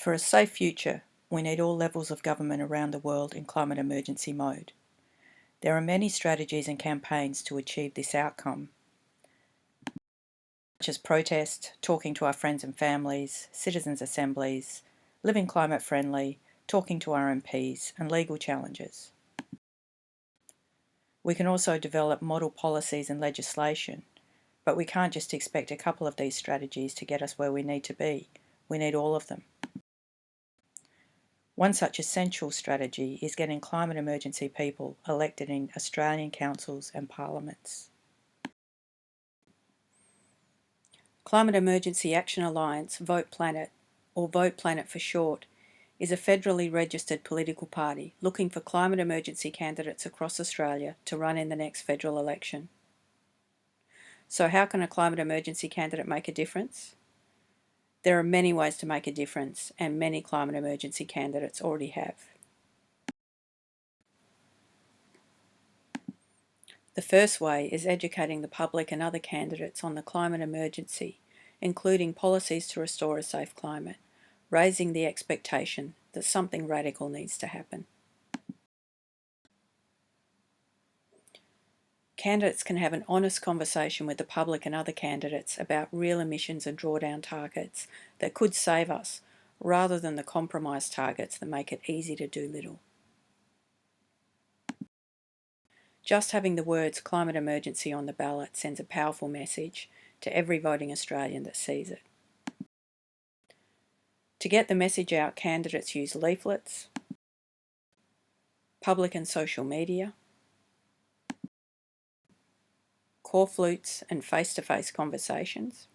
For a safe future, we need all levels of government around the world in climate emergency mode. There are many strategies and campaigns to achieve this outcome, such as protest, talking to our friends and families, citizens' assemblies, living climate friendly, talking to our MPs, and legal challenges. We can also develop model policies and legislation, but we can't just expect a couple of these strategies to get us where we need to be. We need all of them. One such essential strategy is getting climate emergency people elected in Australian councils and parliaments. Climate Emergency Action Alliance, Vote Planet, or Vote Planet for short, is a federally registered political party looking for climate emergency candidates across Australia to run in the next federal election. So how can a climate emergency candidate make a difference? There are many ways to make a difference, and many climate emergency candidates already have. The first way is educating the public and other candidates on the climate emergency, including policies to restore a safe climate, raising the expectation that something radical needs to happen. Candidates can have an honest conversation with the public and other candidates about real emissions and drawdown targets that could save us, rather than the compromise targets that make it easy to do little. Just having the words climate emergency on the ballot sends a powerful message to every voting Australian that sees it. To get the message out, candidates use leaflets, public and social media, corflutes and face-to-face conversations,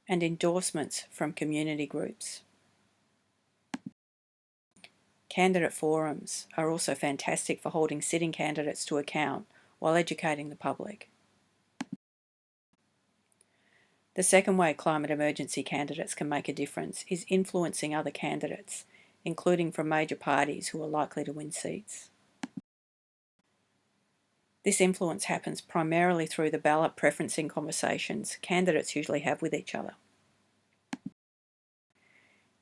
and endorsements from community groups. Candidate forums are also fantastic for holding sitting candidates to account while educating the public. The second way climate emergency candidates can make a difference is influencing other candidates, including from major parties who are likely to win seats. This influence happens primarily through the ballot preferencing conversations candidates usually have with each other.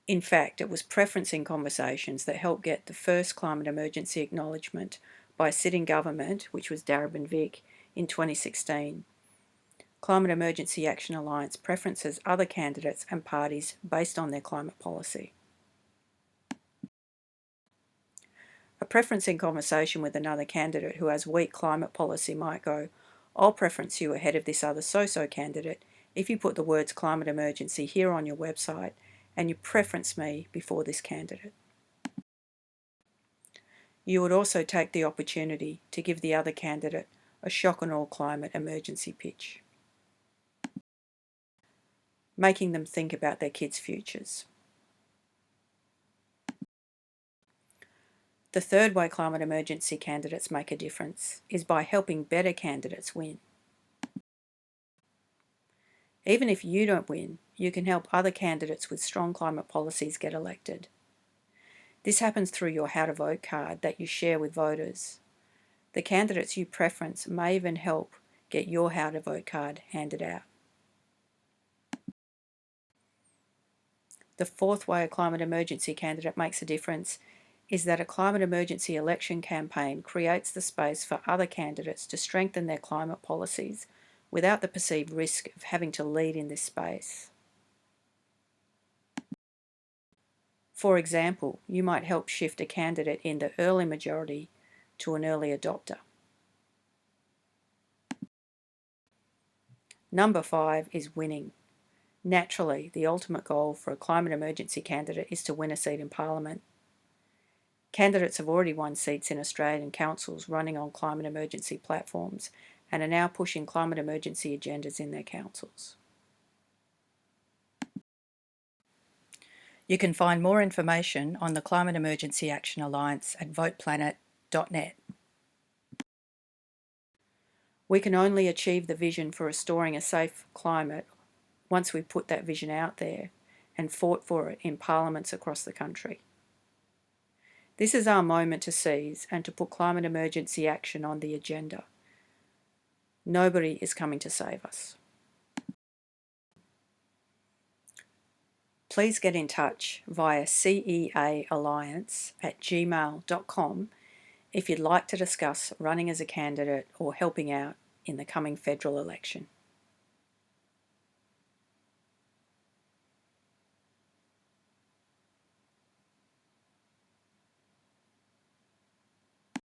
In fact, it was preferencing conversations that helped get the first climate emergency acknowledgement by a sitting government, which was Darebin Vic, in 2016. Climate Emergency Action Alliance preferences other candidates and parties based on their climate policy. A preferencing conversation with another candidate who has weak climate policy might go, "I'll preference you ahead of this other so-so candidate if you put the words climate emergency here on your website and you preference me before this candidate." You would also take the opportunity to give the other candidate a shock and awe climate emergency pitch, making them think about their kids' futures. The third way climate emergency candidates make a difference is by helping better candidates win. Even if you don't win, you can help other candidates with strong climate policies get elected. This happens through your How to Vote card that you share with voters. The candidates you preference may even help get your How to Vote card handed out. The fourth way a climate emergency candidate makes a difference is that a climate emergency election campaign creates the space for other candidates to strengthen their climate policies without the perceived risk of having to lead in this space. For example, you might help shift a candidate in the early majority to an early adopter. Number 5 is winning. Naturally, the ultimate goal for a climate emergency candidate is to win a seat in Parliament. Candidates have already won seats in Australian councils running on climate emergency platforms and are now pushing climate emergency agendas in their councils. You can find more information on the Climate Emergency Action Alliance at voteplanet.net. We can only achieve the vision for restoring a safe climate once we put that vision out there and fought for it in parliaments across the country. This is our moment to seize and to put climate emergency action on the agenda. Nobody is coming to save us. please get in touch via ceaalliance@gmail.com if you'd like to discuss running as a candidate or helping out in the coming federal election.